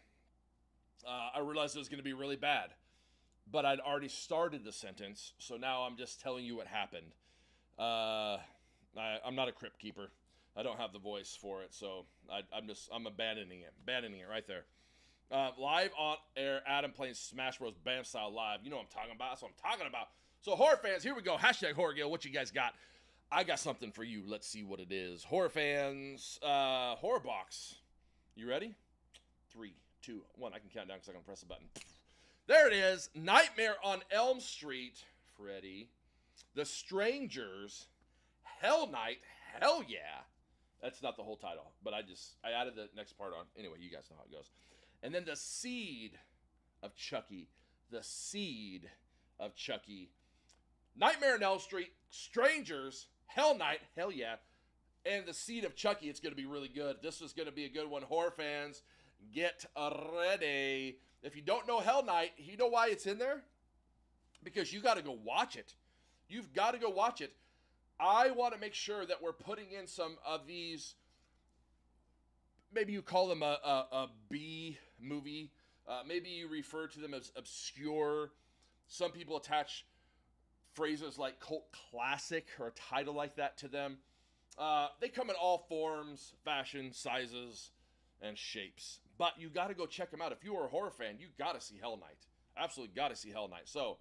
I realized it was going to be really bad. But I'd already started the sentence, so now I'm just telling you what happened. I'm not a crypt keeper. I don't have the voice for it, so I'm abandoning it right there. Live on air, Adam playing Smash Bros. Bam Style live. You know what I'm talking about. That's what I'm talking about. So horror fans, here we go. Hashtag Horror Gale. What you guys got? I got something for you. Let's see what it is. Horror fans, horror box. You ready? 3, 2, 1. I can count down because I can press the button. There it is. Nightmare on Elm Street, Freddy. The Strangers. Hell Night. Hell yeah. That's not the whole title, but I added the next part on. Anyway, you guys know how it goes. And then The Seed of Chucky. The Seed of Chucky. Nightmare on Elm Street. Strangers. Hell Night. Hell yeah. And The Seed of Chucky. It's going to be really good. This is going to be a good one. Horror fans, get ready. If you don't know Hell Night, you know why it's in there? Because you got to go watch it. You've got to go watch it. I want to make sure that we're putting in some of these, maybe you call them a B movie. Maybe you refer to them as obscure. Some people attach phrases like cult classic or a title like that to them. They come in all forms, fashion, sizes, and shapes. But you got to go check them out. If you are a horror fan, you got to see Hell Night. Absolutely got to see Hell Night. So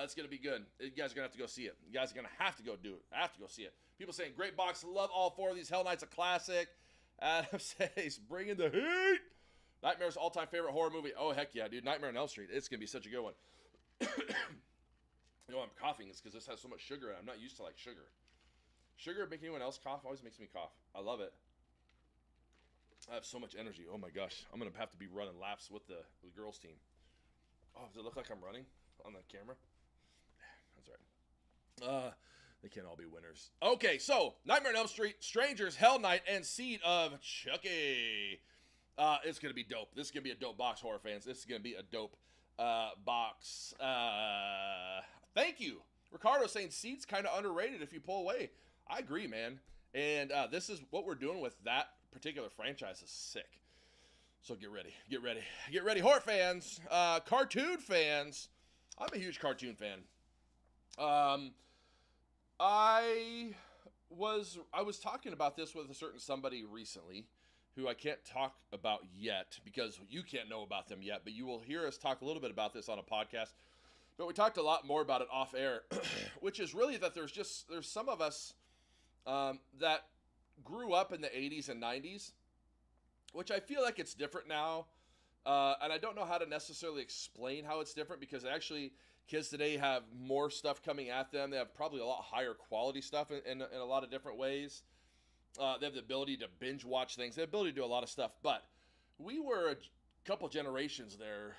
it's going to be good. You guys are going to have to go see it. You guys are going to have to go do it. I have to go see it. People saying, great box. Love all 4 of these. Hell Night's a classic. Adam says, bring in the heat. Nightmare's all-time favorite horror movie. Oh, heck yeah, dude. Nightmare on Elm Street. It's going to be such a good one. You know, I'm coughing. It's because this has so much sugar in it. I'm not used to, like, sugar. Sugar make anyone else cough? Always makes me cough. I love it. I have so much energy. Oh, my gosh. I'm going to have to be running laps with the girls' team. Oh, does it look like I'm running on the camera? That's right. They can't all be winners. Okay, so Nightmare on Elm Street, Strangers, Hell Night, and Seed of Chucky. It's going to be dope. This is going to be a dope box, horror fans. This is going to be a dope box. Thank you. Ricardo saying Seed's kind of underrated if you pull away. I agree, man. And this is what we're doing with that particular franchise is sick. So get ready. Get ready. Get ready. Horror fans. Cartoon fans. I'm a huge cartoon fan. I was talking about this with a certain somebody recently who I can't talk about yet because you can't know about them yet, but you will hear us talk a little bit about this on a podcast. But we talked a lot more about it off air, which is really that there's some of us that grew up in the 80s and 90s, which I feel like it's different now. And I don't know how to necessarily explain how it's different because actually kids today have more stuff coming at them. They have probably a lot higher quality stuff in a lot of different ways. They have the ability to binge watch things. They have the ability to do a lot of stuff. But we were a couple generations there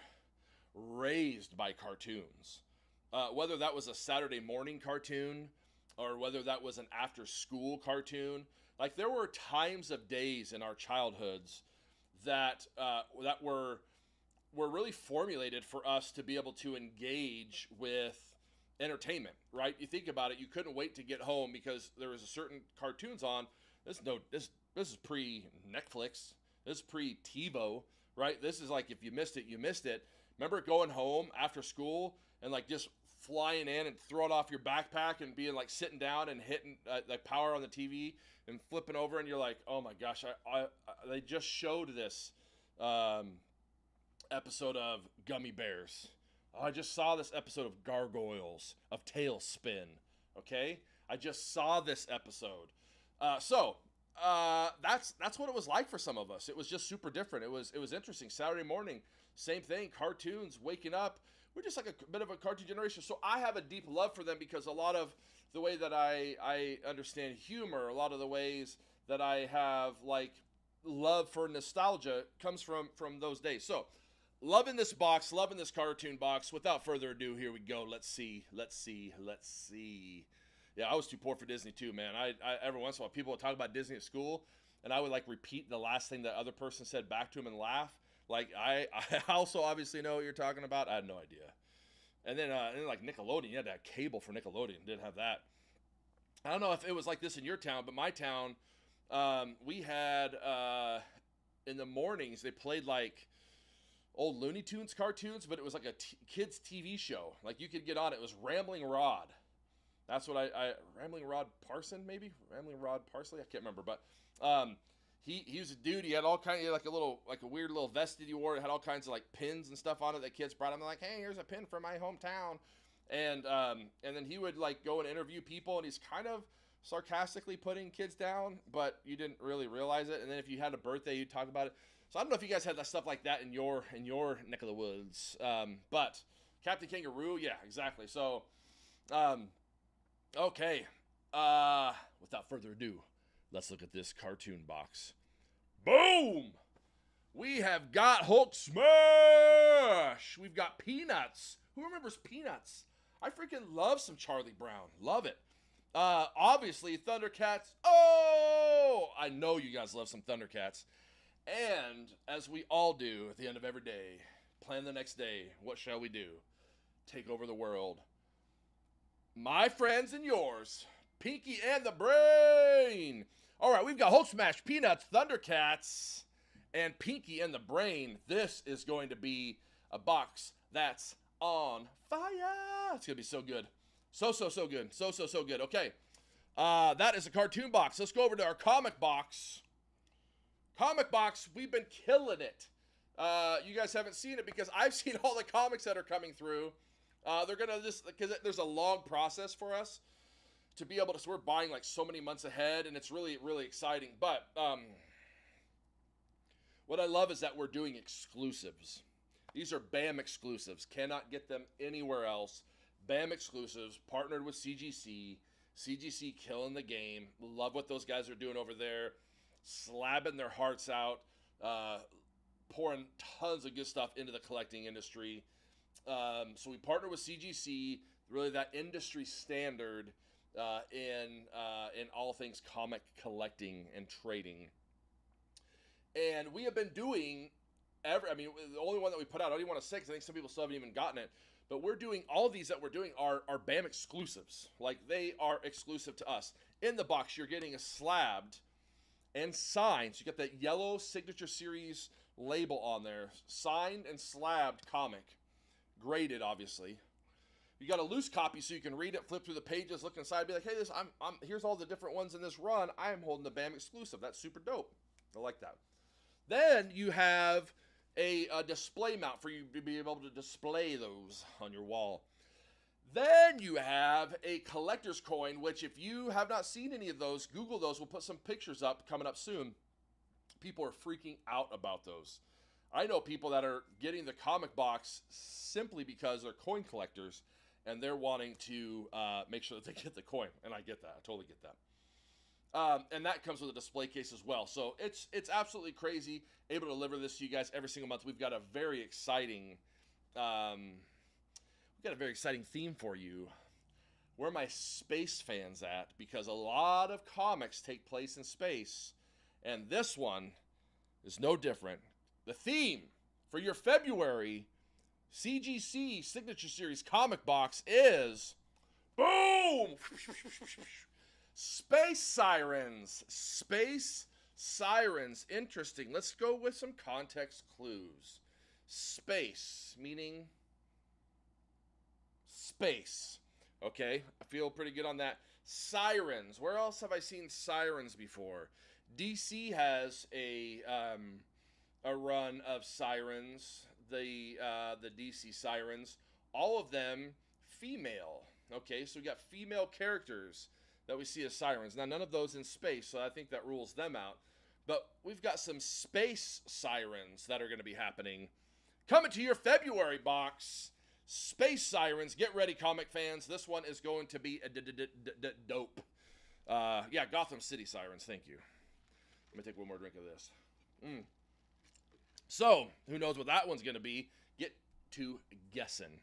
raised by cartoons. Whether that was a Saturday morning cartoon or whether that was an after school cartoon. Like there were times of days in our childhoods that were really formulated for us to be able to engage with entertainment, right? You think about it, you couldn't wait to get home because there was a certain cartoons on This is pre Netflix. This is pre TiVo, right? This is like if you missed it, you missed it. Remember going home after school and like just flying in and throwing off your backpack and being like sitting down and hitting like power on the TV and flipping over, and you're like, oh my gosh, they just showed this episode of Gummy Bears. Oh, I just saw this episode of Gargoyles, of Tailspin. Okay, I just saw this episode. That's what it was like for some of us. It was just super different. It was interesting. Saturday morning, same thing. Cartoons, waking up. We're just like a bit of a cartoon generation. So I have a deep love for them because a lot of the way that I understand humor, a lot of the ways that I have like love for nostalgia comes from those days. So loving this box, loving this cartoon box. Without further ado, here we go. Let's see. Yeah, I was too poor for Disney too, man. I every once in a while people would talk about Disney at school, and I would like repeat the last thing that other person said back to him and laugh. Like I also obviously know what you're talking about. I had no idea. And then like Nickelodeon, you had to have cable for Nickelodeon. Didn't have that. I don't know if it was like this in your town, but my town, we had in the mornings they played like old Looney Tunes cartoons, but it was like a kids TV show. Like you could get on it. It was Rambling Rod. That's what I Rambling Rod Parson, maybe? Rambling Rod Parsley? I can't remember. But he was a dude. He had all kinds of like a weird little vest that he wore. It had all kinds of like pins and stuff on it that kids brought him. Like, hey, here's a pin from my hometown. And then he would like go and interview people, and he's kind of sarcastically putting kids down, but you didn't really realize it. And then if you had a birthday, you'd talk about it. So I don't know if you guys had that stuff like that in your neck of the woods. But Captain Kangaroo, yeah, exactly. So okay, without further ado, let's look at this cartoon box. Boom! We have got Hulk Smash! We've got Peanuts. Who remembers Peanuts? I freaking love some Charlie Brown. Love it. Obviously, Thundercats. Oh! I know you guys love some Thundercats. And, as we all do at the end of every day, plan the next day. What shall we do? Take over the world. My friends and yours, Pinky and the Brain. All right, we've got Hulk Smash, Peanuts, Thundercats, and Pinky and the Brain. This is going to be a box that's on fire. It's going to be so good. So good. So good. Okay, that is a cartoon box. Let's go over to our comic box. Comic box, we've been killing it. You guys haven't seen it because I've seen all the comics that are coming through. They're gonna just because there's a long process for us to be able to. So we're buying like so many months ahead, and it's really exciting. But what I love is that we're doing exclusives. These are BAM exclusives. Cannot get them anywhere else. BAM exclusives. Partnered with CGC. CGC killing the game. Love what those guys are doing over there. Slabbing their hearts out. Pouring tons of good stuff into the collecting industry. So we partner with CGC, really that industry standard in all things comic collecting and trading. And we have been doing the only one that we put out, I don't even want to say because I think some people still haven't even gotten it, but we're doing all these that we're doing are BAM exclusives. Like they are exclusive to us. In the box, you're getting a slabbed and signed. So you got that yellow signature series label on there, signed and slabbed comic. Graded, obviously. You got a loose copy so you can read it, flip through the pages, look inside, be like, hey, here's all the different ones in this run. I am holding the BAM exclusive. That's super dope. I like that. Then you have a display mount for you to be able to display those on your wall. Then you have a collector's coin, which if you have not seen any of those, Google those. We'll put some pictures up coming up soon. People are freaking out about those. I know people that are getting the comic box simply because they're coin collectors and they're wanting to make sure that they get the coin. And I get that. I totally get that. And that comes with a display case as well. So it's absolutely crazy. Able to deliver this to you guys every single month. We've got a very exciting theme for you. Where are my space fans at? Because a lot of comics take place in space. And this one is no different. The theme for your February CGC Signature Series comic box is boom! Space sirens. Space sirens. Interesting. Let's go with some context clues. Space, meaning space. Okay, I feel pretty good on that. Sirens. Where else have I seen sirens before? DC has a run of sirens. The DC sirens. All of them female. Okay, so we got female characters that we see as sirens. Now, none of those in space, so I think that rules them out. But we've got some space sirens that are going to be happening. Coming to your February box. Space sirens. Get ready, comic fans. This one is going to be dope. Yeah, Gotham City sirens. Thank you. Let me take one more drink of this. So, who knows what that one's going to be? Get to guessing.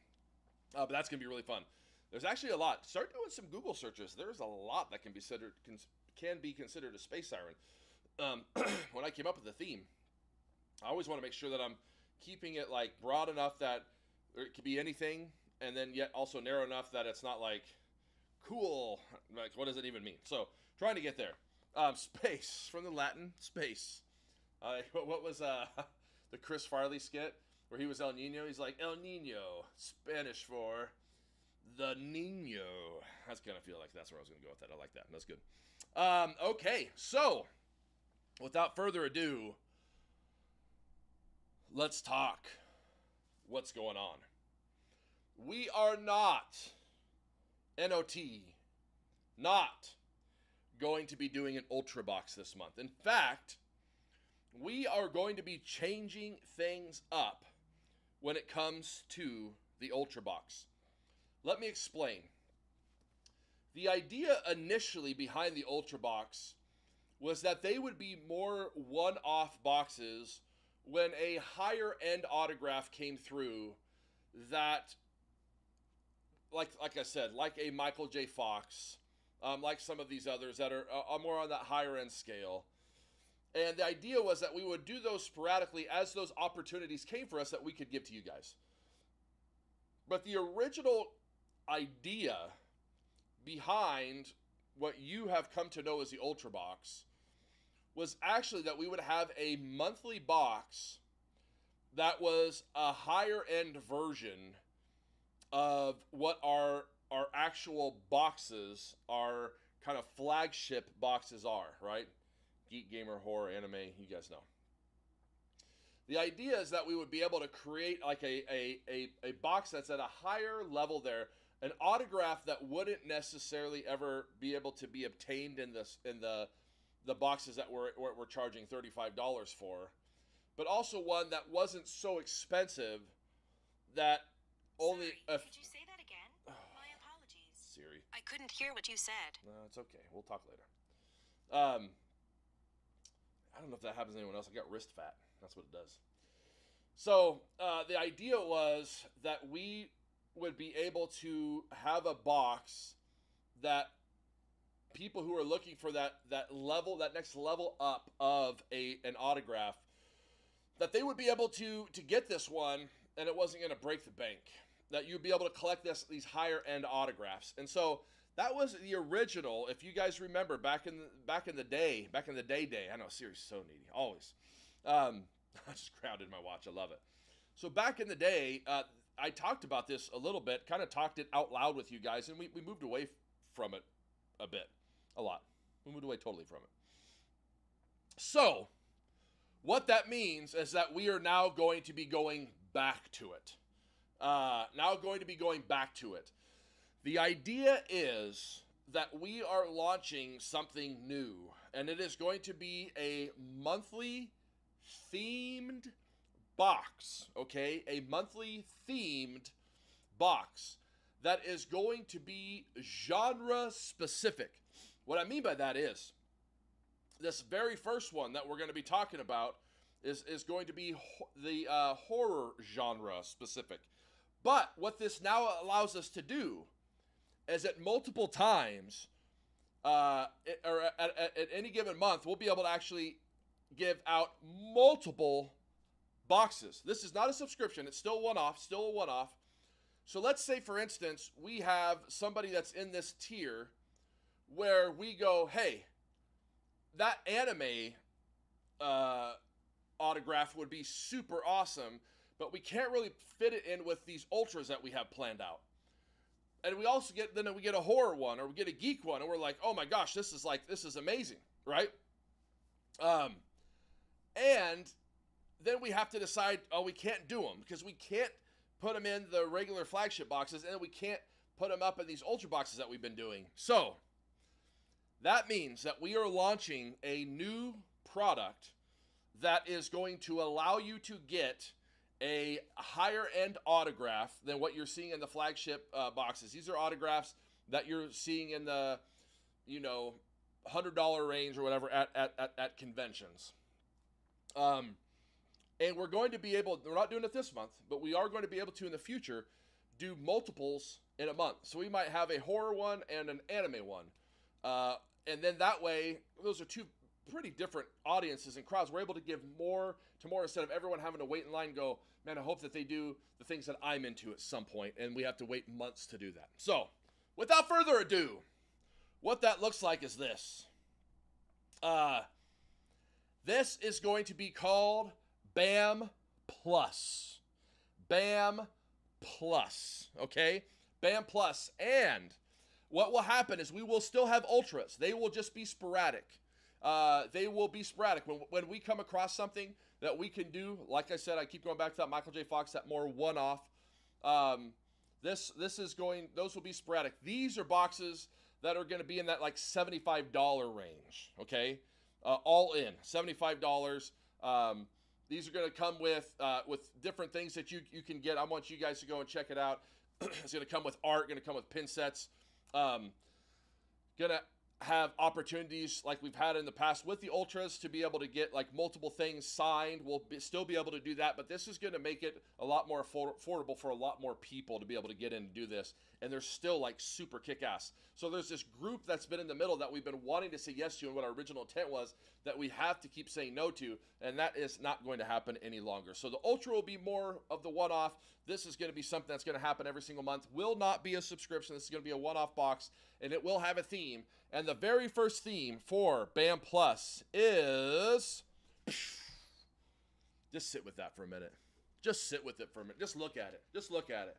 But that's going to be really fun. There's actually a lot. Start doing some Google searches. There's a lot that can be considered a space siren. When I came up with the theme, I always want to make sure that I'm keeping it like broad enough that it could be anything, and then yet also narrow enough that it's not like cool. Like, what does it even mean? So, trying to get there. Space, from the Latin, space. What was the Chris Farley skit where he was El Nino? He's like, El Nino, Spanish for the Nino. That's going to feel like that's where I was going to go with that. I like that. That's good. Okay, so without further ado, let's talk what's going on. We are not, not going to be doing an Ultra Box this month. In fact, we are going to be changing things up when it comes to the Ultra Box. Let me explain. The idea initially behind the Ultra Box was that they would be more one-off boxes when a higher end autograph came through that, like I said, like a Michael J. Fox, like some of these others that are more on that higher end scale. And the idea was that we would do those sporadically as those opportunities came for us that we could give to you guys. But the original idea behind what you have come to know as the Ultra Box was actually that we would have a monthly box that was a higher end version of what our actual boxes, our kind of flagship boxes are, right? Geek, gamer, horror, anime, you guys know. The idea is that we would be able to create like a box that's at a higher level there, an autograph that wouldn't necessarily ever be able to be obtained in the boxes that we're charging $35 for, but also one that wasn't so expensive that only... Sorry, did you say that again? My apologies. Siri. I couldn't hear what you said. No, it's okay. We'll talk later. I don't know if that happens to anyone else. I got wrist fat. That's what it does. So the idea was that we would be able to have a box that people who are looking for that level, that next level up of an autograph, that they would be able to get this one, and it wasn't going to break the bank. That you'd be able to collect these higher end autographs. And so that was the original. If you guys remember back in the day. I know Siri's so needy, always. I just grounded my watch. I love it. So back in the day, I talked about this a little bit, kind of talked it out loud with you guys, and we moved away from it a lot. We moved away totally from it. So what that means is that we are now going to be going back to it. The idea is that we are launching something new, and it is going to be a monthly themed box, okay? A monthly themed box that is going to be genre specific. What I mean by that is this very first one that we're going to be talking about is going to be the horror genre specific. But what this now allows us to do is at multiple times, or at any given month, we'll be able to actually give out multiple boxes. This is not a subscription. It's still a one-off. So let's say, for instance, we have somebody that's in this tier where we go, hey, that anime autograph would be super awesome, but we can't really fit it in with these ultras that we have planned out. And we also get a horror one, or we get a geek one, and we're like, oh my gosh, this is amazing, right? And then we have to decide, oh, we can't do them because we can't put them in the regular flagship boxes, and we can't put them up in these ultra boxes that we've been doing. So that means that we are launching a new product that is going to allow you to get a higher end autograph than what you're seeing in the flagship boxes. These are autographs that you're seeing in the, $100 range or whatever at conventions. And we're going to be able, we're not doing it this month, but we are going to be able to in the future do multiples in a month. So we might have a horror one and an anime one. And then that way, those are two pretty different audiences and crowds. We're able to give more to more instead of everyone having to wait in line and go, man, I hope that they do the things that I'm into at some point, and we have to wait months to do that. So, without further ado, what that looks like is this. This is going to be called BAM Plus. BAM Plus, okay? BAM Plus. And what will happen is we will still have ultras. They will just be sporadic. They will be sporadic. When we come across something that we can do, like I said, I keep going back to that Michael J. Fox, that more one-off. Those will be sporadic. These are boxes that are going to be in that like $75 range, okay? All in, $75. These are going to come with different things that you can get. I want you guys to go and check it out. It's going to come with art, going to come with pin sets. Going to have opportunities like we've had in the past with the ultras to be able to get like multiple things signed. We'll still be able to do that, but this is going to make it a lot more affordable for a lot more people to be able to get in and do this. And they're still like super kick-ass. So there's this group that's been in the middle that we've been wanting to say yes to, and what our original intent was that we have to keep saying no to, and that is not going to happen any longer. So the ultra will be more of the one-off. This is going to be something that's going to happen every single month. Will not be a subscription. This is going to be a one-off box, and it will have a theme. And the very first theme for BAM Plus is... Just sit with that for a minute. Just sit with it for a minute. Just look at it. Just look at it.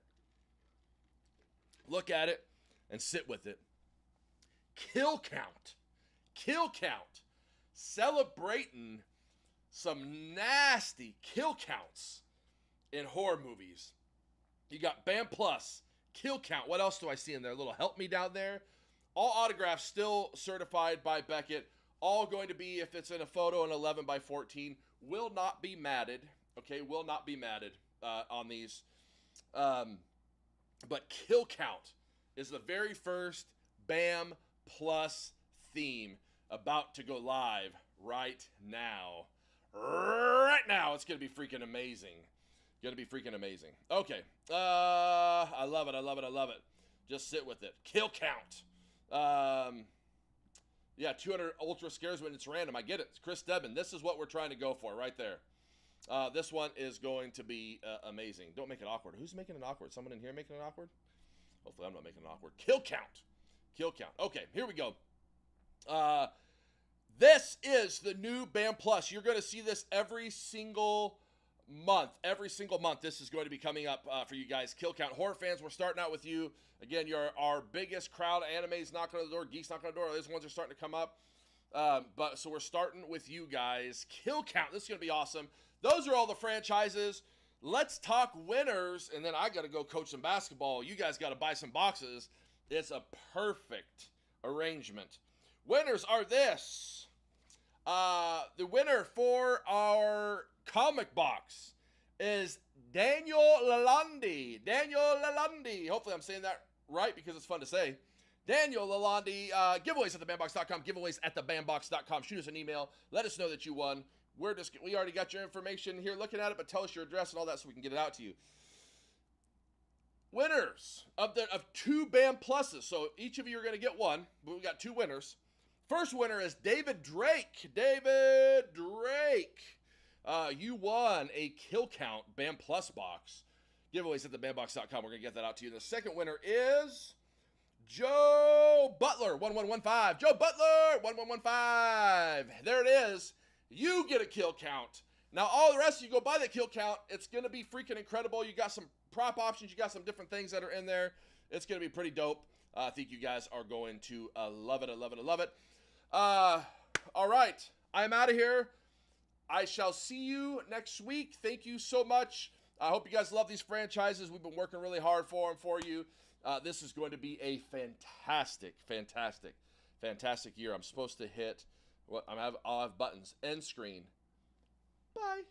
Look at it and sit with it. Kill count. Kill count. Celebrating some nasty kill counts in horror movies. You got BAM Plus, kill count. What else do I see in there? A little help me down there. All autographs still certified by Beckett. All going to be, if it's in a photo, an 11 by 14. Will not be matted. Okay, will not be matted on these. But kill count is the very first BAM Plus theme about to go live right now. Right now, it's going to be freaking amazing. Going to be freaking amazing. Okay. I love it. I love it. I love it. Just sit with it. Kill count. Yeah, 200 ultra scares when it's random. I get it. It's Chris Debin. This is what we're trying to go for right there. This one is going to be amazing. Don't make it awkward. Who's making it awkward? Someone in here making it awkward? Hopefully I'm not making it awkward. Kill count. Kill count. Okay, here we go. This is the new BAM Plus. You're going to see this every single month. Every single month this is going to be coming up for you guys. Kill count. Horror fans, we're starting out with you. Again, you're our biggest crowd. Anime's knocking on the door. Geeks knocking on the door. These ones are starting to come up. So we're starting with you guys. Kill count. This is going to be awesome. Those are all the franchises. Let's talk winners, and then I got to go coach some basketball. You guys got to buy some boxes. It's a perfect arrangement. Winners are this. The winner for our comic box is Daniel Lalande. Daniel Lalande. Hopefully I'm saying that right because it's fun to say. Daniel Lalande. Giveaways at thebandbox.com. Giveaways at thebandbox.com. Shoot us an email. Let us know that you won. We already got your information here looking at it, but tell us your address and all that so we can get it out to you. Winners of 2 BAM Pluses. So each of you are going to get one, but we got 2 winners. First winner is David Drake. David Drake. You won a Kill Count BAM Plus box. Giveaways at thebandbox.com. We're going to get that out to you. The second winner is Joe Butler 1115. Joe Butler 1115. There it is. You get a kill count. Now all the rest of you go buy that kill count. It's gonna be freaking incredible. You got some prop options. You got some different things that are in there. It's gonna be pretty dope. I think you guys are going to love it. I love it. I love it. All right. I'm out of here. I shall see you next week. Thank you so much. I hope you guys love these franchises. We've been working really hard for them for you. This is going to be a fantastic, fantastic, fantastic year. I'm supposed to hit what I'll have buttons. End screen. Bye.